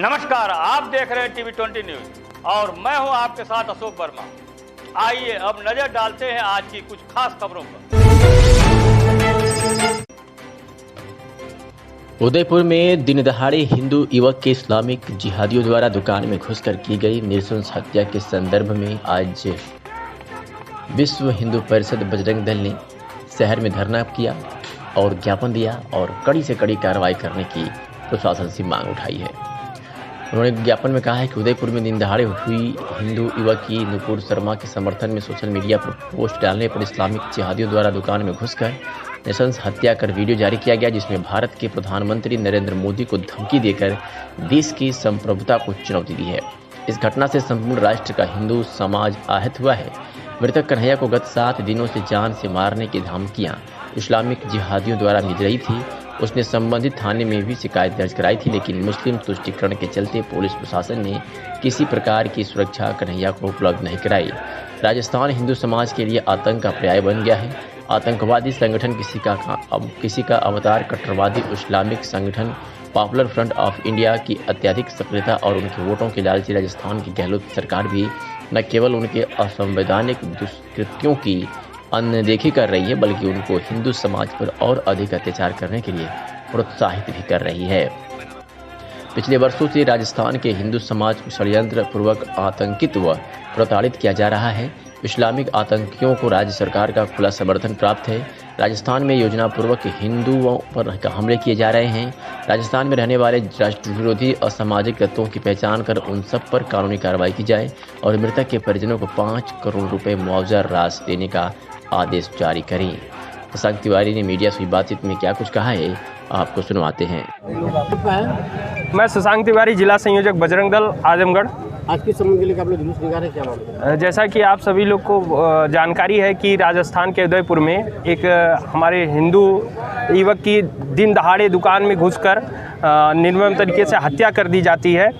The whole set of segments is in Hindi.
नमस्कार, आप देख रहे हैं टीवी20 न्यूज और मैं हूं आपके साथ अशोक वर्मा। आइए अब नजर डालते हैं आज की कुछ खास खबरों पर। उदयपुर में दिन दहाड़े हिंदू युवक के इस्लामिक जिहादियों द्वारा दुकान में घुसकर की गई नृशंस हत्या के संदर्भ में आज विश्व हिंदू परिषद बजरंग दल ने शहर में धरना किया और ज्ञापन दिया और कड़ी से कड़ी कार्रवाई करने की प्रशासन से मांग उठाई है। उन्होंने ज्ञापन में कहा है कि उदयपुर में दिन दहाड़े हुई हिंदू युवक की नुपुर शर्मा के समर्थन में सोशल मीडिया पर पोस्ट डालने पर इस्लामिक जिहादियों द्वारा दुकान में घुसकर नृशंस हत्या कर वीडियो जारी किया गया, जिसमें भारत के प्रधानमंत्री नरेंद्र मोदी को धमकी देकर देश की संप्रभुता को चुनौती दी है। इस घटना से संपूर्ण राष्ट्र का हिंदू समाज आहत हुआ है। मृतक कन्हैया को गत 7 दिनों से जान से मारने की धमकियां इस्लामिक जिहादियों द्वारा मिल रही थी। उसने संबंधित थाने में भी शिकायत दर्ज कराई थी, लेकिन मुस्लिम तुष्टिकरण के चलते पुलिस प्रशासन ने किसी प्रकार की सुरक्षा कन्हैया को उपलब्ध नहीं कराई। राजस्थान हिंदू समाज के लिए आतंक का पर्याय बन गया है। आतंकवादी संगठन किसी का अवतार कट्टरवादी इस्लामिक संगठन पॉपुलर फ्रंट ऑफ इंडिया की अत्यधिक सक्रियता और उनके वोटों के लालची राजस्थान की गहलोत सरकार भी न केवल उनके असंवैधानिक दुष्कृत्यों की अनदेखी कर रही है, बल्कि उनको हिंदू समाज पर और अधिक अत्याचार करने के लिए प्रोत्साहित भी कर रही है। पिछले वर्षों से राजस्थान के हिंदू समाज को षड्यंत्र पूर्वक आतंकित व प्रताड़ित किया जा रहा है। इस्लामिक आतंकियों को राज्य सरकार का खुला समर्थन प्राप्त है। राजस्थान में योजना पूर्वक हिंदुओं पर हमले किए जा रहे हैं। राजस्थान में रहने वाले राष्ट्र विरोधी असामाजिक तत्वों की पहचान कर उन सब पर कानूनी कार्रवाई की जाए और मृतक के परिजनों को 5 करोड़ रुपए मुआवजा राशि देने का आदेश जारी करें। शशांक तिवारी ने मीडिया से बातचीत में क्या कुछ कहा है, आपको सुनवाते हैं। मैं शशांक तिवारी, जिला संयोजक बजरंग दल आजमगढ़। आज के संबंध के लिए आप लोग जुलूस निकाल रहे हैं, क्या मामला है? जैसा कि आप सभी लोग को जानकारी है कि राजस्थान के उदयपुर में एक हमारे हिंदू युवक की दिन दहाड़े दुकान में घुसकर निर्मम तरीके से हत्या कर दी जाती है।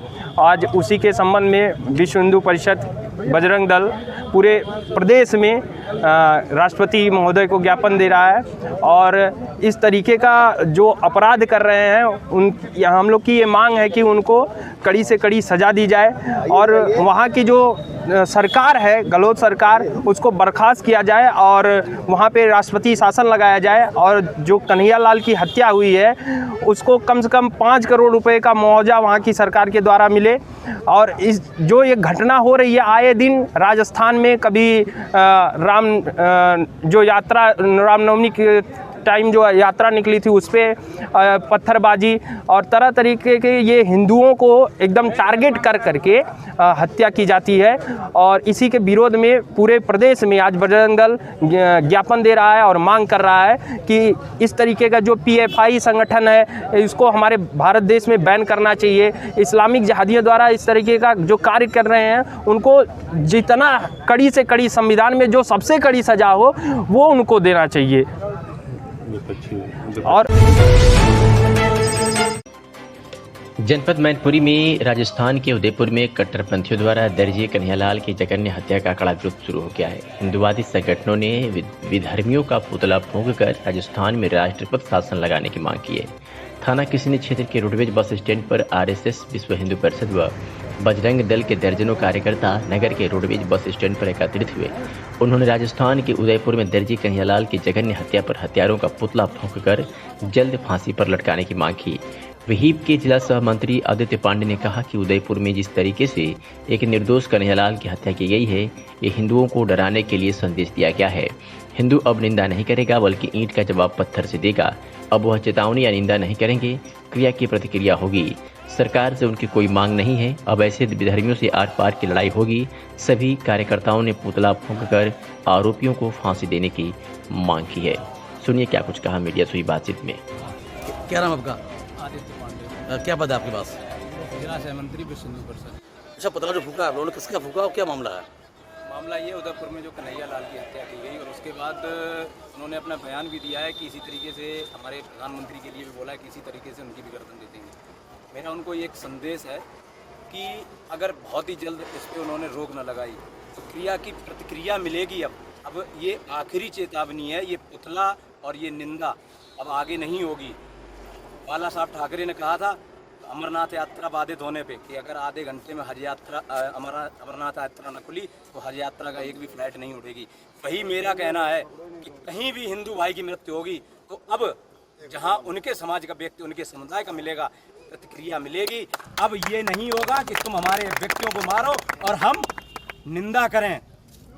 आज उसी के संबंध में विश्व हिंदू परिषद बजरंग दल पूरे प्रदेश में राष्ट्रपति महोदय को ज्ञापन दे रहा है और इस तरीके का जो अपराध कर रहे हैं हम लोग की ये मांग है कि उनको कड़ी से कड़ी सज़ा दी जाए और वहाँ की जो सरकार है, गहलोत सरकार, उसको बर्खास्त किया जाए और वहाँ पे राष्ट्रपति शासन लगाया जाए और जो कन्हैया लाल की हत्या हुई है उसको कम से कम 5 करोड़ रुपए का मुआवजा वहाँ की सरकार के द्वारा मिले। और इस जो ये घटना हो रही है आए दिन राजस्थान में, कभी जो यात्रा रामनवमी के टाइम जो यात्रा निकली थी उस पर पत्थरबाजी और तरह तरीके के ये हिंदुओं को एकदम टारगेट कर करके हत्या की जाती है। और इसी के विरोध में पूरे प्रदेश में आज बजरंग दल ज्ञापन दे रहा है और मांग कर रहा है कि इस तरीके का जो PFI संगठन है इसको हमारे भारत देश में बैन करना चाहिए। इस्लामिक जिहादियों द्वारा इस तरीके का जो कार्य कर रहे हैं उनको जितना कड़ी से कड़ी संविधान में जो सबसे कड़ी सज़ा हो वो उनको देना चाहिए। और जनपद मैनपुरी में राजस्थान के उदयपुर में कट्टरपंथियों द्वारा दर्जी कन्हैयालाल की जघन्य हत्या का कड़ा विरोध शुरू हो गया है। हिंदुवादी संगठनों ने विधर्मियों का पुतला फूंककर राजस्थान में राष्ट्रपति शासन लगाने की मांग की है। थाना किसनी क्षेत्र के रोडवेज बस स्टैंड पर RSS, विश्व हिंदू परिषद व बजरंग दल के दर्जनों कार्यकर्ता नगर के रोडवेज बस स्टैंड पर एकत्रित हुए। उन्होंने राजस्थान के उदयपुर में दर्जी कन्हैयालाल की जघन्य हत्या पर हत्यारों का पुतला फूंककर जल्द फांसी पर लटकाने की मांग की। विहिप के जिला सह मंत्री आदित्य पांडे ने कहा कि उदयपुर में जिस तरीके से एक निर्दोष कन्हैयालाल की हत्या की गई है, ये हिंदुओं को डराने के लिए संदेश दिया गया है। हिंदू अब निंदा नहीं करेगा बल्कि ईंट का जवाब पत्थर से देगा। अब वह चेतावनी या निंदा नहीं करेंगे, क्रिया की प्रतिक्रिया होगी। सरकार से उनकी कोई मांग नहीं है। अब ऐसे विधर्मियों से आर पार की लड़ाई होगी। सभी कार्यकर्ताओं ने पुतला फूंककर आरोपियों को फांसी देने की मांग की है। सुनिए क्या कुछ कहा मीडिया से हुई बातचीत में। क्या नाम आपका? आदित्य पांडे, क्या पद है आपके पास? जिला सहमंत्री विश्व हिंदू परिषद। अच्छा, पुतला जो फूका आप लोगों ने किसका फूका और क्या मामला है? मामला ये उदयपुर में जो कन्हैया लाल की हत्या की गई और उसके बाद उन्होंने अपना बयान भी दिया है कि इसी तरीके से हमारे प्रधानमंत्री के लिए भी बोला है कि इसी तरीके से उनकी भी गर्दन दे देंगे। मेरा उनको एक संदेश है कि अगर बहुत ही जल्द इस पर उन्होंने रोक न लगाई तो क्रिया की प्रतिक्रिया मिलेगी। अब ये आखिरी चेतावनी है। ये पुतला और ये निंदा अब आगे नहीं होगी। बाला साहब ठाकरे ने कहा था अमरनाथ यात्रा बाधित होने पे कि अगर आधे घंटे में हज यात्रा अमरनाथ यात्रा न खुली तो हज यात्रा का एक भी फ्लाइट नहीं उड़ेगी। वही मेरा कहना है कि कहीं भी हिंदू भाई की मृत्यु होगी तो अब जहां उनके समाज का व्यक्ति, उनके समुदाय का मिलेगा, प्रतिक्रिया मिलेगी। अब ये नहीं होगा कि तुम हमारे व्यक्तियों को मारो और हम निंदा करें।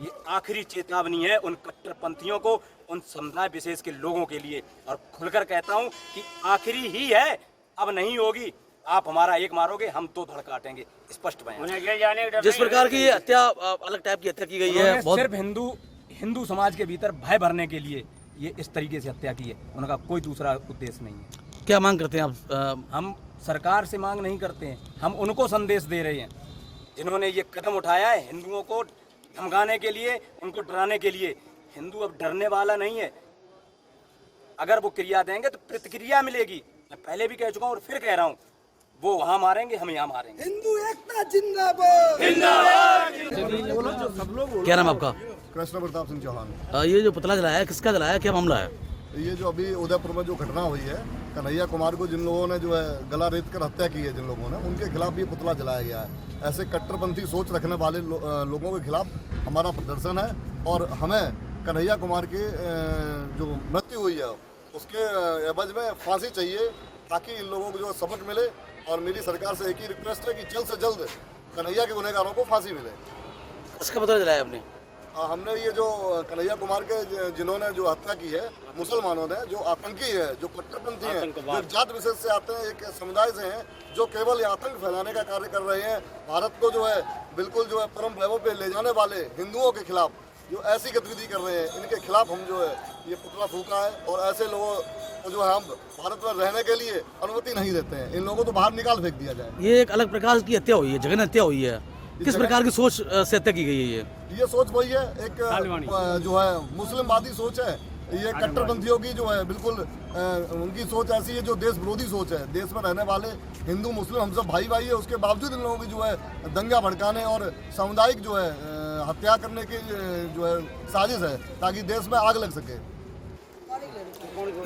ये आखिरी चेतावनी है उन कट्टरपंथियों को, उन समुदाय विशेष के लोगों के लिए। और खुलकर कहता हूं कि आखिरी ही है, अब नहीं होगी। आप हमारा एक मारोगे, हम दो धड़ काटेंगे। स्पष्ट बयान। जिस प्रकार की हत्या, अलग टाइप की हत्या की गई है, सिर्फ हिंदू समाज के भीतर भय भरने के लिए ये इस तरीके से हत्या की है। उनका कोई दूसरा उद्देश्य नहीं है। क्या मांग करते हैं आप? हम सरकार से मांग नहीं करते हैं, हम उनको संदेश दे रहे हैं जिन्होंने ये कदम उठाया है हिंदुओं को धमकाने के लिए, उनको डराने के लिए। हिंदू अब डरने वाला नहीं है। अगर वो क्रिया देंगे तो प्रतिक्रिया मिलेगी। मैं पहले भी कह चुका हूँ और फिर कह रहा हूँ, वो वहाँ मारेंगे, हम यहाँ मारेंगे। हिंदू एकता जिंदाबाद। क्या नाम आपका? कृष्ण प्रताप सिंह चौहान। ये जो पुतला जलाया है, किसका जलाया है, क्या मामला है? ये जो अभी उदयपुर में जो घटना हुई है, कन्हैया कुमार को जिन लोगों ने जो है गला रेत कर हत्या की है, जिन लोगों ने, उनके खिलाफ ये पुतला जलाया गया है। ऐसे कट्टरपंथी सोच रखने वाले लोगों के खिलाफ हमारा प्रदर्शन है और हमें कन्हैया कुमार की जो मृत्यु हुई है उसके एवज में फांसी चाहिए, ताकि इन लोगों को जो सबक मिले। और मेरी सरकार से एक ही रिक्वेस्ट है कि जल्द से जल्द कन्हैया के गुनहगारों को फांसी मिले। किसका पुतला जलाया आपने? हमने ये जो कन्हैया कुमार के जिन्होंने जो हत्या की है, मुसलमानों ने, जो आतंकी है, जो कट्टरपंथी हैं, जो जात विशेष से आते हैं, एक समुदाय से हैं, जो केवल ये आतंक फैलाने का कार्य कर रहे हैं, भारत को जो है बिल्कुल जो है परम वैभव पे ले जाने वाले हिंदुओं के खिलाफ जो ऐसी गतिविधि कर रहे हैं, इनके खिलाफ हम जो है ये पुतला फूका है। और ऐसे लोगों को जो है हम भारत में रहने के लिए अनुमति नहीं देते हैं। इन लोगों को तो बाहर निकाल फेंक दिया जाए। ये एक अलग प्रकार की हत्या हुई है, जघन्य हत्या हुई है। किस प्रकार की सोच से हत्या की गई है? ये सोच वही है, एक जो है मुस्लिमवादी सोच है। ये कट्टरपंथियों की जो है बिल्कुल उनकी सोच ऐसी है जो देश विरोधी सोच है। देश में रहने वाले हिंदू मुस्लिम हम सब भाई भाई है, उसके बावजूद इन लोगों की जो है दंगा भड़काने और सामुदायिक जो है हत्या करने की जो है साजिश है, ताकि देश में आग लग सके।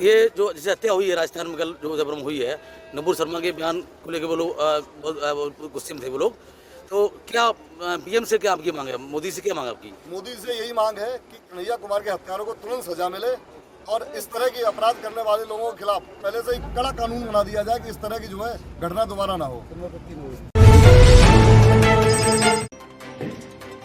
ये जो जैसे हत्या हुई है राजस्थान में कल जो उदयपुर में हुई है, नूपुर शर्मा के बयान को लेकर वो लोग गुस्से में थे वो लोग। तो क्या पीएम से क्या आपकी मांग है, मोदी से क्या मांग है आपकी? मोदी से यही मांग है कि कन्हैया कुमार के हत्यारों को तुरंत सजा मिले और इस तरह की अपराध करने वाले लोगों के खिलाफ पहले से ही कड़ा कानून बना दिया जाए कि इस तरह की जो है घटना दोबारा ना हो।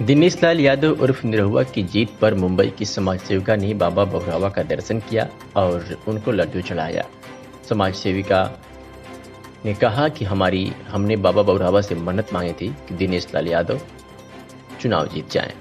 दिनेश लाल यादव उर्फ निरहुआ की जीत पर मुंबई की समाज सेविका ने बाबा बहुरावा का दर्शन किया और उनको लड्डू चढ़ाया। समाज सेविका ने कहा कि हमने बाबा बहुरावा से मन्नत मांगी थी कि दिनेश लाल यादव चुनाव जीत जाएं।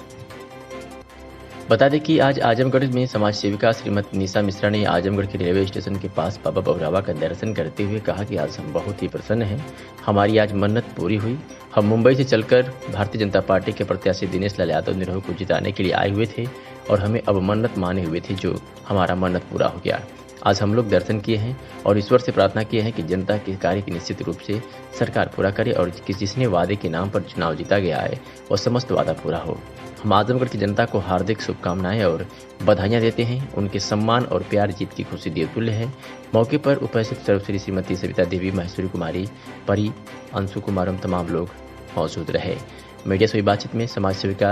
बता दें कि आज आजमगढ़ में समाज सेविका श्रीमती निशा मिश्रा ने आजमगढ़ के रेलवे स्टेशन के पास बाबा बहुरावा का दर्शन करते हुए कहा कि आज हम बहुत ही प्रसन्न हैं, हमारी आज मन्नत पूरी हुई। हम मुंबई से चलकर भारतीय जनता पार्टी के प्रत्याशी दिनेश लाल यादव निरहु को जिताने के लिए आए हुए थे और हमें अब मन्नत माने हुए थे, जो हमारा मन्नत पूरा हो गया। आज हम लोग दर्शन किए हैं और ईश्वर से प्रार्थना किए हैं कि जनता के कार्य की निश्चित रूप से सरकार पूरा करे और जिसने वादे के नाम पर चुनाव जीता गया है वह समस्त वादा पूरा हो। हम आजमगढ़ की जनता को हार्दिक शुभकामनाएं और बधाइयां देते हैं। उनके सम्मान और प्यार जीत की खुशी देवतुल्य है। मौके पर उपस्थित सर्वश्री श्रीमती सविता देवी, महेश्वरी कुमारी, परी, अंशु कुमार एवं तमाम लोग मौजूद रहे। मीडिया से हुई बातचीत में समाज सेविका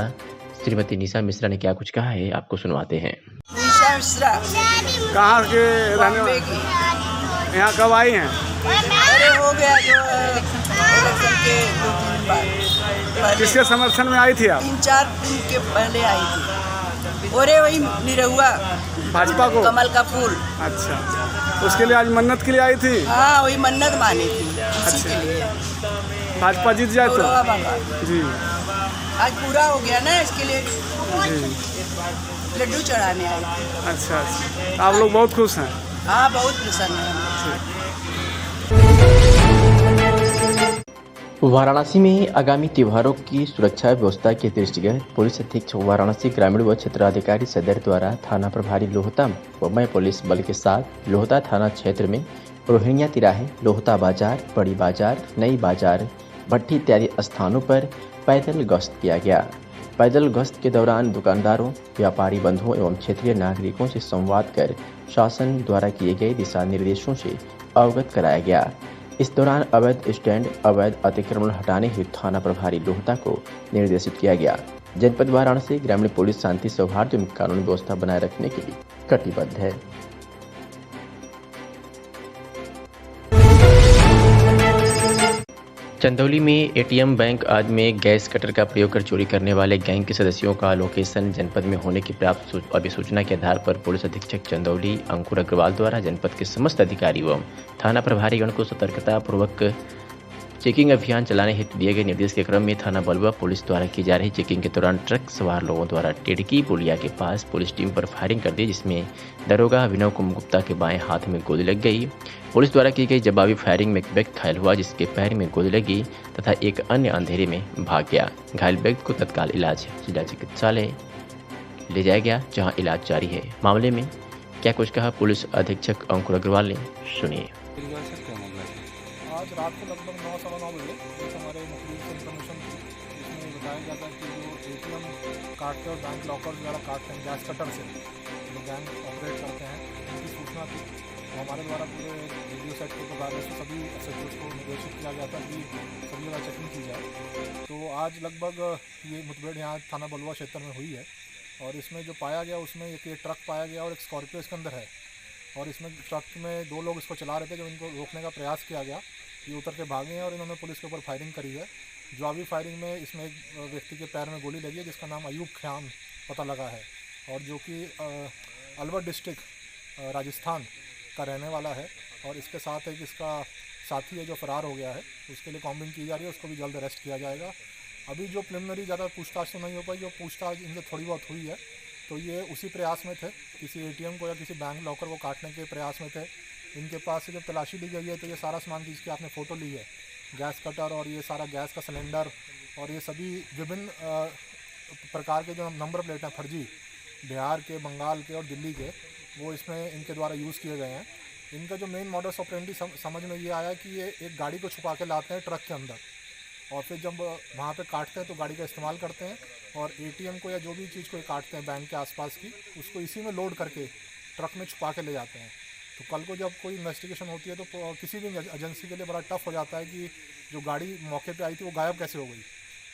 श्रीमती निशा मिश्रा ने क्या कुछ कहा है, आपको सुनवाते हैं। निशा मिश्रा कहाँ के रहने वाले? यहाँ कब आई हैं? अरे हो गया जो इलेक्शन के 2 दिन बाद। किसके समर्थन में आई थी आप? 3-4 दिन के पहले आई थी। अरे वही निरहुआ भाजपा को, कमल का फूल। अच्छा, उसके लिए आज मन्नत के लिए आई थी? हाँ, वही मन्नत मानी थी उसी के लिए। भाजपा जीत जाए तो जी आज पूरा हो गया ना, इसके लिए लड्डू चढ़ाने आई थी। अच्छा, आप लोग बहुत खुश हैं? हाँ, बहुत प्रसन्न है। वाराणसी में आगामी त्योहारों की सुरक्षा व्यवस्था के दृष्टिगत पुलिस अधीक्षक वाराणसी ग्रामीण व क्षेत्राधिकारी सदर द्वारा थाना प्रभारी लोहता व मय पुलिस बल के साथ लोहता थाना क्षेत्र में रोहिणिया तिराहे, लोहता बाजार, बड़ी बाजार, नई बाजार, भट्टी इत्यादि स्थानों पर पैदल गश्त किया गया। पैदल गश्त के दौरान दुकानदारों, व्यापारी बंधुओं एवं क्षेत्रीय नागरिकों से संवाद कर शासन द्वारा किए गए दिशा निर्देशों से अवगत कराया गया। इस दौरान अवैध स्टैंड, अवैध अतिक्रमण हटाने हेतु थाना प्रभारी लोहता को निर्देशित किया गया। जनपद वाराणसी ग्रामीण पुलिस शांति सौहार्द एवं कानून व्यवस्था बनाए रखने के लिए कटिबद्ध है। चंदौली में एटीएम, बैंक आदि में गैस कटर का प्रयोग कर चोरी करने वाले गैंग के सदस्यों का लोकेशन जनपद में होने की प्राप्त अभिसूचना के आधार पर पुलिस अधीक्षक चंदौली अंकुर अग्रवाल द्वारा जनपद के समस्त अधिकारी एवं थाना प्रभारीगण को सतर्कता पूर्वक चेकिंग अभियान चलाने हेतु दिए गए निर्देश के क्रम में थाना बलुआ पुलिस द्वारा की जा रही चेकिंग के दौरान ट्रक सवार लोगों द्वारा टेड़की पुलिया के पास पुलिस टीम पर फायरिंग कर दी, जिसमें दरोगा अभिनव कुमार गुप्ता के बाएं हाथ में गोली लग गई। पुलिस द्वारा की गई जवाबी फायरिंग में एक व्यक्ति घायल हुआ, जिसके पैर में गोली लगी तथा एक अन्य अंधेरे में भाग गया। घायल व्यक्ति को तत्काल इलाज जिला चिकित्सालय ले जाया गया, जहाँ इलाज जारी है। मामले में क्या कुछ कहा पुलिस अधीक्षक अंकुर अग्रवाल ने, सुनिए। आज रात को लगभग 9-9:15 बजे एक हमारे मुखबिर से इन्फॉर्मेशन थी, जिसमें बताया गया था कि जो एटीएम काटते और बैंक लॉकर वगैरह काटते हैं गैस कटर से, जो गैंग ऑपरेट करते हैं, उनकी सूचना थी। हमारे द्वारा पूरे वीडियो सेट के प्रकार से सभी एसएचओ को निर्देशित किया गया था कि सभी जगह चेकिंग की जाए। तो आज लगभग ये मुठभेड़ यहाँ थाना बलुआ क्षेत्र में हुई है और इसमें जो पाया गया उसमें एक ट्रक पाया गया और एक स्कॉर्पियो इसके अंदर है। और इसमें ट्रक में 2 लोग इसको चला रहे थे, जब इनको रोकने का प्रयास किया गया ये उतर के भागे हैं और इन्होंने पुलिस के ऊपर फायरिंग करी है। जवाबी फायरिंग में इसमें एक व्यक्ति के पैर में गोली लगी है, जिसका नाम अयूब खान पता लगा है और जो कि अलवर डिस्ट्रिक्ट राजस्थान का रहने वाला है। और इसके साथ एक इसका साथी है जो फरार हो गया है, उसके लिए कॉम्बिंग की जा रही है, उसको भी जल्द अरेस्ट किया जाएगा। अभी जो प्रिलिमिनरी ज़्यादा पूछताछ तो नहीं हो पाई, जो पूछताछ इनसे थोड़ी बहुत हुई है तो ये उसी प्रयास में थे, किसी एटीएम को या किसी बैंक लॉकर को काटने के प्रयास में थे। इनके पास से जब तलाशी ली गई है तो ये सारा सामान जिसकी आपने फ़ोटो ली है, गैस कटर और ये सारा गैस का सिलेंडर और ये सभी विभिन्न प्रकार के जो नंबर प्लेट हैं फर्जी, बिहार के, बंगाल के और दिल्ली के, वो इसमें इनके द्वारा यूज़ किए गए हैं। इनका जो मेन मॉडस ऑपरेंडी समझ में ये आया कि ये एक गाड़ी को छुपा के लाते हैं ट्रक के अंदर और फिर जब वहाँ पे काटते हैं तो गाड़ी का इस्तेमाल करते हैं और एटीएम को या जो भी चीज़ को काटते हैं बैंक के आसपास की, उसको इसी में लोड करके ट्रक में छुपा के ले जाते हैं। तो कल को जब कोई इन्वेस्टिगेशन होती है तो किसी भी एजेंसी के लिए बड़ा टफ हो जाता है कि जो गाड़ी मौके पे आई थी वो गायब कैसे हो गई।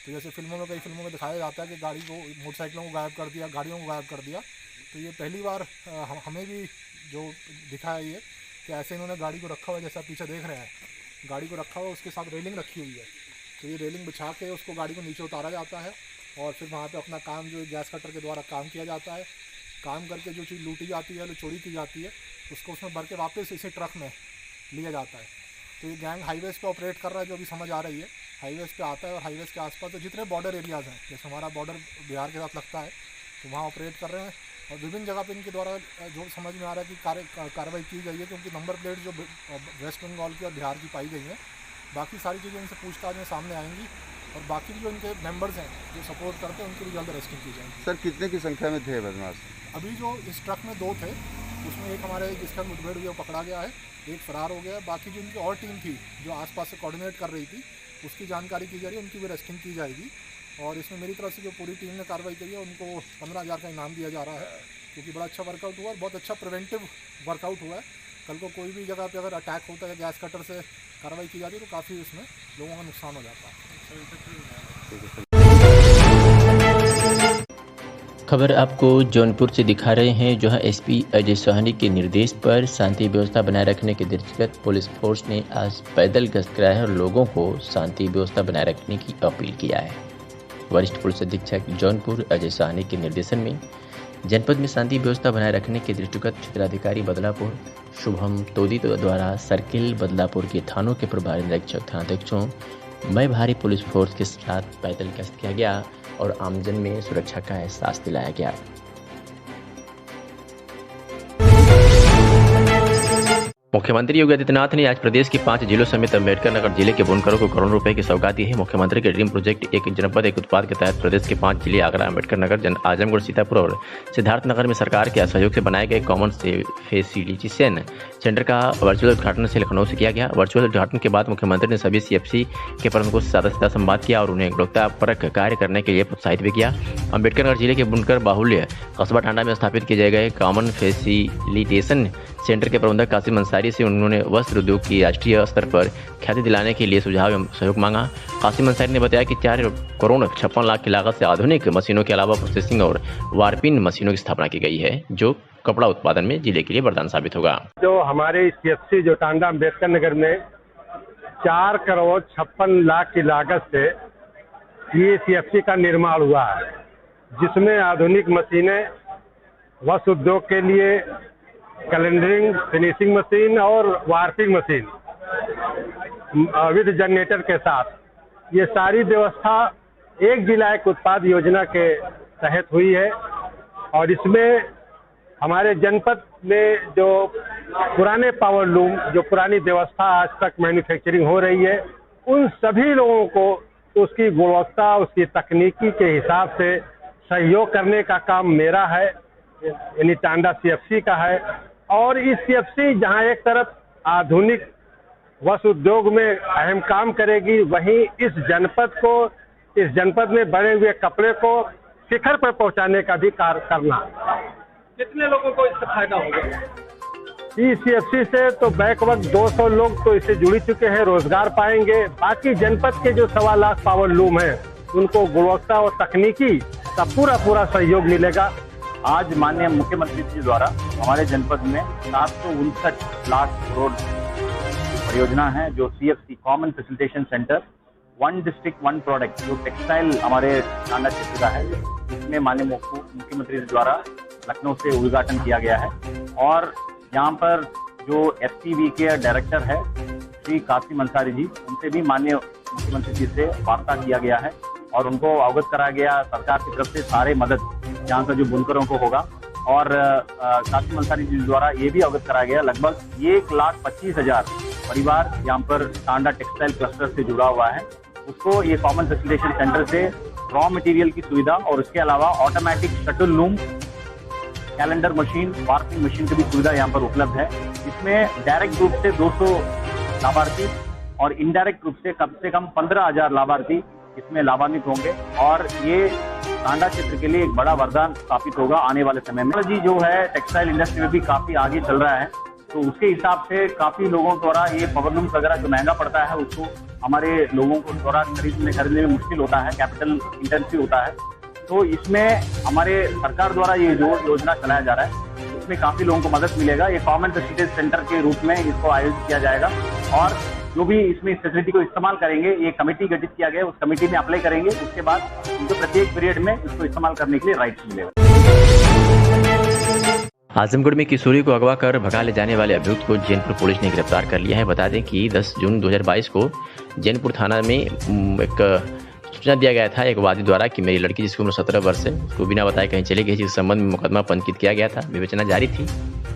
तो जैसे कई फिल्मों में दिखाया जाता है कि गाड़ी को, मोटरसाइकिलों को गायब कर दिया, गाड़ियों को गायब कर दिया। तो ये पहली बार हमें भी जो दिखा है ये कि ऐसे इन्होंने गाड़ी को रखा हुआ है, जैसे आप पीछे देख रहे हैं गाड़ी को रखा हुआ, उसके साथ रेलिंग रखी हुई है। तो ये रेलिंग बिछा के उसको गाड़ी को नीचे उतारा जाता है और फिर वहाँ पे अपना काम जो गैस कटर के द्वारा काम किया जाता है। काम करके जो चीज़ लूटी जाती है, जो चोरी की जाती है, उसको उसमें भर के वापस इसी ट्रक में लिया जाता है। तो ये गैंग हाईवेज़ पे ऑपरेट कर रहा है, जो अभी समझ आ रही है। हाईवेज़ पे आता है और हाईवेज़ के आसपास तो जितने बॉर्डर एरियाज़ हैं, जैसे हमारा बॉर्डर बिहार के साथ लगता है, तो वहाँ ऑपरेट कर रहे हैं और विभिन्न जगह पे इनके द्वारा जो समझ में आ रहा है कि कार्रवाई की गई है, क्योंकि नंबर प्लेट जो वेस्ट बंगाल की और बिहार की पाई गई हैं। बाकी सारी चीज़ें इनसे पूछताछ में सामने आएंगी और बाकी भी जो इनके मेंबर्स हैं जो सपोर्ट करते हैं उनकी भी जल्द अरेस्टिंग की जाएगी। सर कितने की संख्या में थे बदमाश? अभी जो इस ट्रक में 2 थे, उसमें एक हमारे जिसका मुठभेड़ हुई वो पकड़ा गया है, एक फरार हो गया। बाकी जो इनकी और टीम थी जो आसपास से कोऑर्डिनेट कर रही थी, उसकी जानकारी की जा रही है, उनकी भी अरेस्टिंग की जाएगी। और इसमें मेरी तरफ से जो पूरी टीम ने कार्रवाई की है उनको 15,000 का इनाम दिया जा रहा है, क्योंकि बड़ा अच्छा वर्कआउट हुआ है, बहुत अच्छा प्रिवेंटिव वर्कआउट हुआ है। कल को कोई भी जगह पे अगर अटैक होता है, गैस कटर से कार्रवाई की जाती है तो काफ़ी उसमें लोगों का नुकसान हो जाता है। खबर आपको जौनपुर से दिखा रहे हैं, जहां एसपी अजय साहनी के निर्देश पर शांति व्यवस्था बनाए रखने के दृष्टिगत पुलिस फोर्स ने आज पैदल गश्त कराया और लोगों को शांति व्यवस्था बनाए रखने की अपील किया है। वरिष्ठ पुलिस अधीक्षक जौनपुर अजय साहनी के निर्देशन में जनपद में शांति व्यवस्था बनाए रखने के दृष्टिगत क्षेत्राधिकारी बदलापुर शुभम तोदी द्वारा सर्किल बदलापुर के थानों के प्रभारी निरीक्षक थानाध्यक्षों में भारी पुलिस फोर्स के साथ पैदल गश्त किया गया और आमजन में सुरक्षा का एहसास दिलाया गया। मुख्यमंत्री योगी आदित्यनाथ ने आज प्रदेश के 5 जिलों समेत अम्बेडकर नगर जिले के बुनकरों को करोड़ों रुपए की सौगात दी है। मुख्यमंत्री के ड्रीम प्रोजेक्ट एक जनपद एक उत्पाद के तहत प्रदेश के 5 जिले आगरा, अम्बेडकर नगर, आजमगढ़, सीतापुर और सिद्धार्थ नगर में सरकार के सहयोग से बनाए गए कॉमन फैसिलिटेशन सेंटर का वर्चुअल उद्घाटन से लखनऊ से किया गया। वर्चुअल उद्घाटन के बाद मुख्यमंत्री ने सभी सीएफसी के प्रमुखों से सीधा संवाद किया और उन्हें गुणवत्तापरक कार्य करने के लिए प्रोत्साहित भी किया। अम्बेडकर नगर जिले के बुनकर बाहुल्य कस्बा टांडा में स्थापित किए गए कॉमन फैसिलिटेशन सेंटर के प्रबंधक कासिम अंसारी से उन्होंने वस्त्र उद्योग की राष्ट्रीय स्तर पर ख्याति दिलाने के लिए सुझाव एवं सहयोग मांगा। कासिम अंसारी ने बताया कि 4,56,00,000 की लागत से आधुनिक मशीनों के अलावा प्रोसेसिंग और वार्पिंग मशीनों की स्थापना की गई है, जो कपड़ा उत्पादन में जिले के लिए वरदान साबित होगा। जो हमारे CFC जो टांडा अम्बेडकर नगर में 4,56,00,000 की लागत से ये CFC का निर्माण हुआ है, जिसमें आधुनिक मशीनें वस्त्र उद्योग के लिए कैलेंडरिंग, फिनिशिंग मशीन और वार्पिंग मशीन विद जनरेटर के साथ, ये सारी व्यवस्था एक जिला एक उत्पाद योजना के तहत हुई है। और इसमें हमारे जनपद में जो पुराने पावर लूम, जो पुरानी व्यवस्था आज तक मैन्युफैक्चरिंग हो रही है, उन सभी लोगों को उसकी गुणवत्ता, उसकी तकनीकी के हिसाब से सहयोग करने का काम मेरा है, यानी टांडा CFC का है। और इस CFC जहां एक तरफ आधुनिक वस्त्र उद्योग में अहम काम करेगी, वहीं इस जनपद में बने हुए कपड़े को शिखर पर पहुंचाने का भी कार्य करना। कितने लोगों को इससे फायदा होगा? इस CFC से तो बैक वक्त 200 लोग तो इससे जुड़ चुके हैं, रोजगार पाएंगे। बाकी जनपद के जो 1.25 लाख पावर लूम हैं, उनको गुणवत्ता और तकनीकी का पूरा सहयोग मिलेगा। आज माननीय मुख्यमंत्री जी द्वारा हमारे जनपद में 759 लाख करोड़ परियोजना है, जो CFC common facilitation centre, 1 district 1 product, जो टेक्सटाइल हमारे टांडा क्षेत्र का है, इसमें माननीय मुख्यमंत्री जी द्वारा लखनऊ से उद्घाटन किया गया है। और यहाँ पर जो FCV के डायरेक्टर है श्री कासिम अंसारी जी, उनसे भी माननीय मुख्यमंत्री जी से वार्ता किया गया है और उनको अवगत कराया गया सरकार की तरफ से सारे मदद यहाँ का जो बुनकरों को होगा। और कासिम अंसारी जी द्वारा ये भी अवगत कराया गया लगभग 1,25,000 परिवार यहाँ पर टांडा टेक्सटाइल क्लस्टर से जुड़ा हुआ है, उसको ये कॉमन फैसिलिटेशन सेंटर से रॉ मटेरियल की सुविधा और उसके अलावा automatic shuttle loom, calendar machine, warping machine की भी सुविधा यहाँ पर उपलब्ध है। इसमें डायरेक्ट रूप से 200 लाभार्थी और इनडायरेक्ट रूप से कम 15,000 लाभार्थी इसमें लाभान्वित होंगे। और ये टांडा क्षेत्र के लिए एक बड़ा वरदान स्थापित होगा आने वाले समय में। टेक्नोलॉजी जो है टेक्सटाइल इंडस्ट्री में भी काफी आगे चल रहा है, तो उसके हिसाब से काफी लोगों द्वारा ये पावरलूम वगैरह जो महंगा पड़ता है, उसको हमारे लोगों को द्वारा खरीदने में मुश्किल होता है, कैपिटल इंटेंसिव होता है। तो इसमें हमारे सरकार द्वारा ये जो योजना चलाया जा रहा है, उसमें काफी लोगों को मदद मिलेगा। ये कॉमन फैसिलिटी सेंटर के रूप में इसको आयोजित किया जाएगा और जो भी इसमें इस फैसिलिटी को इस्तेमाल करेंगे, ये कमेटी गठित किया गया है, उस कमेटी में अप्लाई करेंगे, उसके बाद उनको प्रत्येक पीरियड में इसको इस्तेमाल करने के लिए राइट्स मिलेगा। आजमगढ़ में किशोरी को अगवा कर भगा ले जाने वाले अभियुक्त को जैनपुर पुलिस ने गिरफ्तार कर लिया है। बता दें कि 10 जून 2022 को जैनपुर थाना में एक सूचना दिया गया था एक वादी द्वारा कि मेरी लड़की जिसकी उम्र 17 वर्ष है, उसको बिना बताए कहीं चली गई, जिस संबंध में मुकदमा पंजीकृत किया गया था। विवेचना जारी थी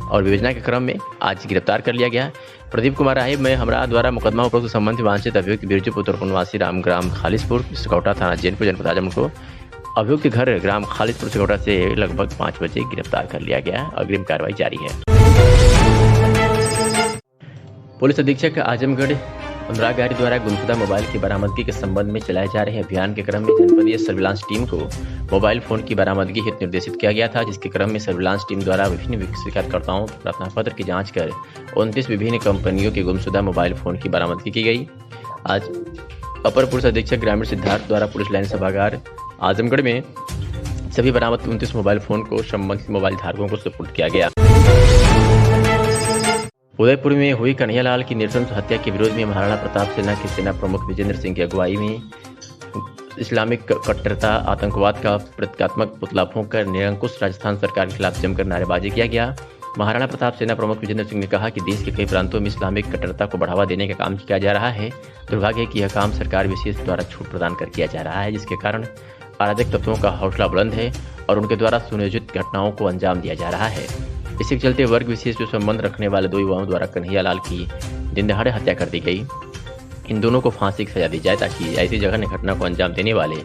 और विवेचना के क्रम में आज गिरफ्तार कर लिया गया। प्रदीप कुमार राहिब में हमरा द्वारा मुकदमा उपरोक्त संबंध में वांछित अभियुक्त बिरजू पुत्र निवासी रामग्राम खालिसपुर सिकौटा थाना जैनपुर जनपद आजमगढ़ को अभियुक्त घर ग्राम खालिसपुर सिकौटा से लगभग 5 बजे गिरफ्तार कर लिया गया। अग्रिम कार्रवाई जारी है। पुलिस अधीक्षक आजमगढ़ अनुराग गारी द्वारा गुमशुदा मोबाइल की बरामदगी के संबंध में चलाए जा रहे अभियान के क्रम में जनपदीय सर्विलांस टीम को मोबाइल फोन की बरामदगी हेतु निर्देशित किया गया था, जिसके क्रम में सर्विलांस टीम द्वारा विभिन्न शिकायतकर्ताओं प्रार्थना पत्र की जांच कर 29 विभिन्न कंपनियों के गुमशुदा मोबाइल फोन की बरामदगी की गई। आज अपर पुलिस अधीक्षक ग्रामीण सिद्धार्थ द्वारा पुलिस लाइन सभागार आजमगढ़ में सभी बरामद 29 मोबाइल फोन को संबंधित मोबाइल धारकों को सुपुर्द किया गया। उदयपुर में हुई कन्हैयालाल की नृशंस हत्या के विरोध में महाराणा प्रताप सेना के सेना प्रमुख विजेंद्र सिंह की अगुवाई में इस्लामिक कट्टरता आतंकवाद का प्रतीकात्मक पुतला फूंककर निरंकुश राजस्थान सरकार के खिलाफ जमकर नारेबाजी किया गया। महाराणा प्रताप सेना प्रमुख विजेंद्र सिंह ने कहा कि देश के कई प्रांतों में इस्लामिक कट्टरता को बढ़ावा देने का काम किया जा रहा है। दुर्भाग्य है कि यह काम सरकार विशेष द्वारा छूट प्रदान कर किया जा रहा है, जिसके कारण अराजक तत्वों का हौसला बुलंद है और उनके द्वारा सुनियोजित घटनाओं को अंजाम दिया जा रहा है। इसी के चलते वर्ग विशेष जो संबंध रखने वाले 2 युवाओं द्वारा कन्हैयालाल की दिन दहाड़े हत्या कर दी गई। इन दोनों को फांसी की सजा दी जाए ताकि ऐसी जघन्य घटना को अंजाम देने वाले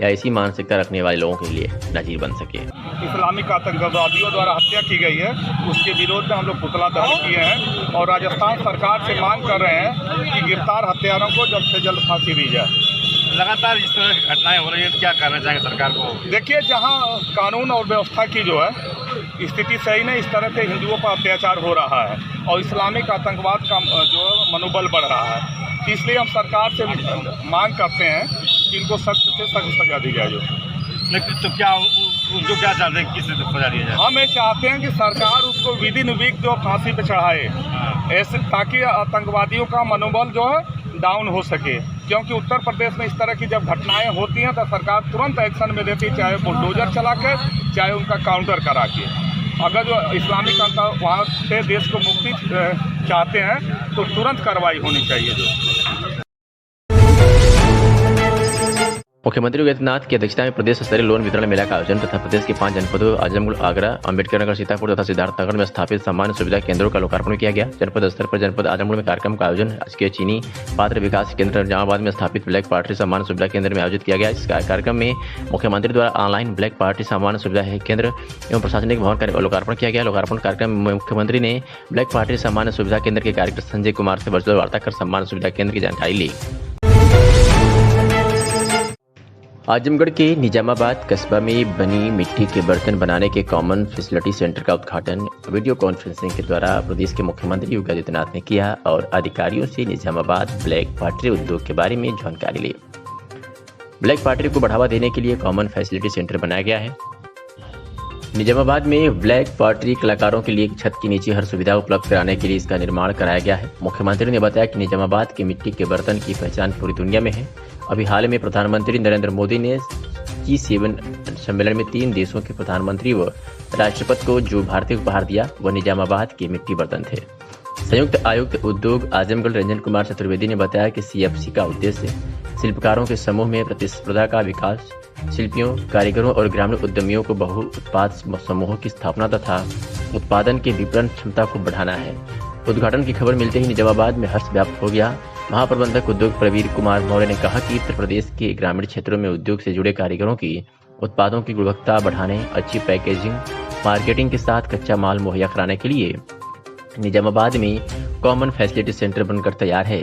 या ऐसी मानसिकता रखने वाले लोगों के लिए नजीर बन सके। इस्लामिक आतंकवादियों द्वारा हत्या की गई है, उसके विरोध में हम लोग पुतला दहन किए हैं और राजस्थान सरकार से मांग कर रहे हैं कि गिरफ्तार हत्यारों को जल्द से जल्द फांसी दी जाए। लगातार इस तरह की घटनाएं हो रही हैं, क्या करना चाहेंगे सरकार को? देखिए, जहां कानून और व्यवस्था की जो है स्थिति सही नहीं, इस तरह के हिंदुओं पर अत्याचार हो रहा है और इस्लामिक आतंकवाद का जो मनोबल बढ़ रहा है, इसलिए हम सरकार से मांग करते हैं कि इनको सख्त से सख्त सजा दी जाए। लेकिन तो क्या जो क्या चाहते हैं, किस सजा दिया जाए? हम ये चाहते हैं कि सरकार उसको विदिन वीक जो फांसी पे चढ़ाए, ऐसे ताकि आतंकवादियों का मनोबल जो है डाउन हो सके, क्योंकि उत्तर प्रदेश में इस तरह की जब घटनाएं होती हैं तो सरकार तुरंत एक्शन में देती है, चाहे बुलडोजर चला के, चाहे उनका काउंटर करा के। अगर जो इस्लामिक वहाँ से देश को मुक्ति चाहते हैं तो तुरंत कार्रवाई होनी चाहिए। जो मुख्यमंत्री योगी आदित्यनाथ की अध्यक्षता में प्रदेश स्तरीय लोन वितरण मेला का आयोजन तथा प्रदेश के 5 जनपदों आजमगढ़, आगरा, अम्बेडकर, सीतापुर तथा सिद्धार्थनगर में स्थापित सामान्य सुविधा केंद्रों का लोकार्पण किया गया। जनपद स्तर पर जनपद आजमगढ़ में कार्यक्रम का आयोजन राजकीय चीनी पात्र विकास केंद्र निजामाबाद में स्थापित ब्लैक पार्टी सामान्य सुविधा केंद्र में आयोजित किया गया। इस कार्यक्रम में मुख्यमंत्री द्वारा ऑनलाइन ब्लैक पार्टी सामान्य सुविधा केंद्र एवं प्रशासनिक भवन का लोकार्पण किया गया। लोकार्पण कार्यक्रम में मुख्यमंत्री ने ब्लैक पार्टी सामान्य सुविधा केंद्र के कार्यक्रता संजय कुमार से वर्चुअल वार्ता कर सामान्य सुविधा केंद्र की जानकारी ली। आजमगढ़ के निजामाबाद कस्बा में बनी मिट्टी के बर्तन बनाने के कॉमन फैसिलिटी सेंटर का उद्घाटन वीडियो कॉन्फ्रेंसिंग के द्वारा प्रदेश के मुख्यमंत्री योगी आदित्यनाथ ने किया और अधिकारियों से निजामाबाद ब्लैक पॉटरी उद्योग के बारे में जानकारी ली। ब्लैक पॉटरी को बढ़ावा देने के लिए कॉमन फैसिलिटी सेंटर बनाया गया है। निजामाबाद में ब्लैक पॉटरी कलाकारों के लिए छत के नीचे हर सुविधा उपलब्ध कराने के लिए इसका निर्माण कराया गया है। मुख्यमंत्री ने बताया कि निजामाबाद के मिट्टी के बर्तन की पहचान पूरी दुनिया में है। अभी हाल में प्रधानमंत्री नरेंद्र मोदी ने G7 सम्मेलन में 3 देशों के प्रधानमंत्री व राष्ट्रपति को जो भारतीय उपहार दिया वह निजामाबाद के मिट्टी बर्तन थे। संयुक्त आयुक्त उद्योग आजमगढ़ रंजन कुमार चतुर्वेदी ने बताया कि CFC का उद्देश्य शिल्पकारों के समूह में प्रतिस्पर्धा का विकास, शिल्पियों, कारीगरों और ग्रामीण उद्यमियों को बहु उत्पाद समूहों की स्थापना तथा उत्पादन के विपणन क्षमता को बढ़ाना है। उद्घाटन की खबर मिलते ही निजामाबाद में हर्ष व्याप्त हो गया। महाप्रबंधक उद्योग प्रवीर कुमार मौर्य ने कहा कि उत्तर प्रदेश के ग्रामीण क्षेत्रों में उद्योग से जुड़े कारीगरों की उत्पादों की गुणवत्ता बढ़ाने, अच्छी पैकेजिंग, मार्केटिंग के साथ कच्चा माल मुहैया कराने के लिए निजामाबाद में कॉमन फैसिलिटी सेंटर बनकर तैयार है।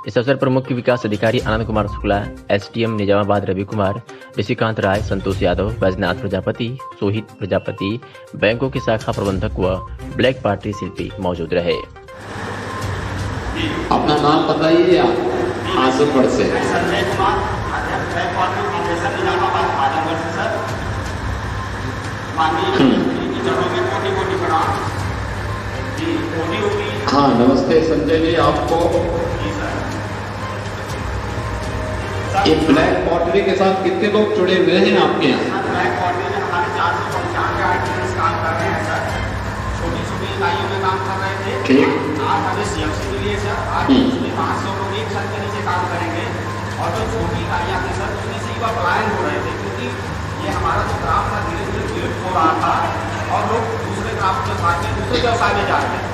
इस अवसर पर मुख्य विकास अधिकारी आनंद कुमार शुक्ला, SDM निजामाबाद रवि कुमार, ऋषिकांत राय, संतोष यादव, बैजनाथ प्रजापति, सोहित प्रजापति, बैंकों के शाखा प्रबंधक व ब्लैक पार्टी शिल्पी मौजूद रहे। अपना नाम बताइए आप। आजमगढ़ से हाँ, नमस्ते संजय जी। आपको ये ब्लैक पॉटरी के साथ कितने लोग जुड़े हुए हैं आपके यहाँ? ब्लैक पॉटरी में हमारे 495 आर्टिस्ट काम कर रहे हैं सर। छोटी इकाइयों में काम कर रहे थे। ठीक। आज हमें CFC मिली है सर। आज उसमें 500 लोग एक छत के नीचे काम करेंगे और जो छोटी इकाइयाँ थी सर उसमें से युवा पलायन हो रहे थे, क्योंकि ये हमारा जो क्राफ्ट था धीरे धीरे विलुप्त हो रहा था और लोग दूसरे क्राफ्ट के साथ में दूसरे व्यवसाय में जा रहे थे।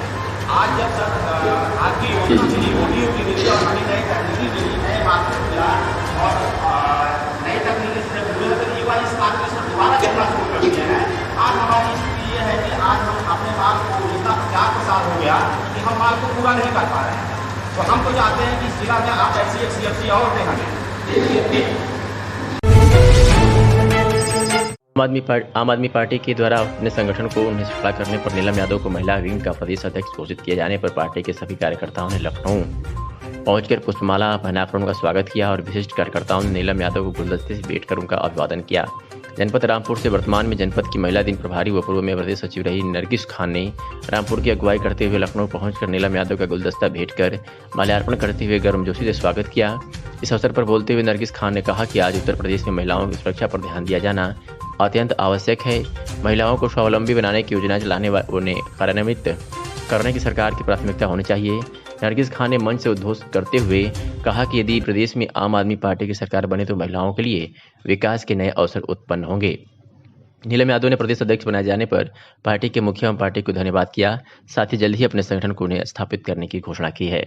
आज जब सर आपकी योजना मिली, मोदी की मिली और हमें नई तकनीकी मिली, नए मार्केट मिला और नई तकनीकी से जुड़े तो युवा इस मार्केट से दोबारा चलना शुरू कर दिया है। आज हमारी स्थिति ये है कि आज हम अपने माल को इतना 50% हो गया कि हम माल को पूरा नहीं कर पा रहे हैं। तो हम तो चाहते हैं कि इस जिला में आप ऐसी एक CFC और दें हमें। आम आदमी पार्टी के द्वारा अपने संगठन को उन्हें खड़ा करने पर नीलम यादव को महिला विंग का प्रदेश अध्यक्ष घोषित किए जाने पर पार्टी के सभी कार्यकर्ताओं ने लखनऊ पहुंचकर पुष्पमाला पहनाकर उनका स्वागत किया और विशिष्ट कार्यकर्ताओं ने नीलम यादव को गुलदस्ते से भेंट कर उनका अभिवादन किया। जनपद रामपुर से वर्तमान में जनपद की महिला दिन प्रभारी व पूर्व में प्रदेश सचिव रही नरगिस खान ने रामपुर की अगुवाई करते हुए लखनऊ पहुंचकर नीलम यादव का गुलदस्ता भेंट कर माल्यार्पण करते हुए गर्मजोशी से स्वागत किया। इस अवसर पर बोलते हुए नरगिस खान ने कहा कि आज उत्तर प्रदेश में महिलाओं की सुरक्षा पर ध्यान दिया जाना अत्यंत आवश्यक है। महिलाओं को स्वावलंबी बनाने की योजना चलाने उन्हें कार्यान्वित करने की सरकार की प्राथमिकता होनी चाहिए। नरगिस खान ने मंच से उद्घोष करते हुए कहा कि यदि प्रदेश में आम आदमी पार्टी की सरकार बने तो महिलाओं के लिए विकास के नए अवसर उत्पन्न होंगे। नीलम यादव ने प्रदेश अध्यक्ष बनाए जाने पर पार्टी के मुखिया एवं पार्टी को धन्यवाद किया, साथ ही जल्द ही अपने संगठन को उन्हें स्थापित करने की घोषणा की है।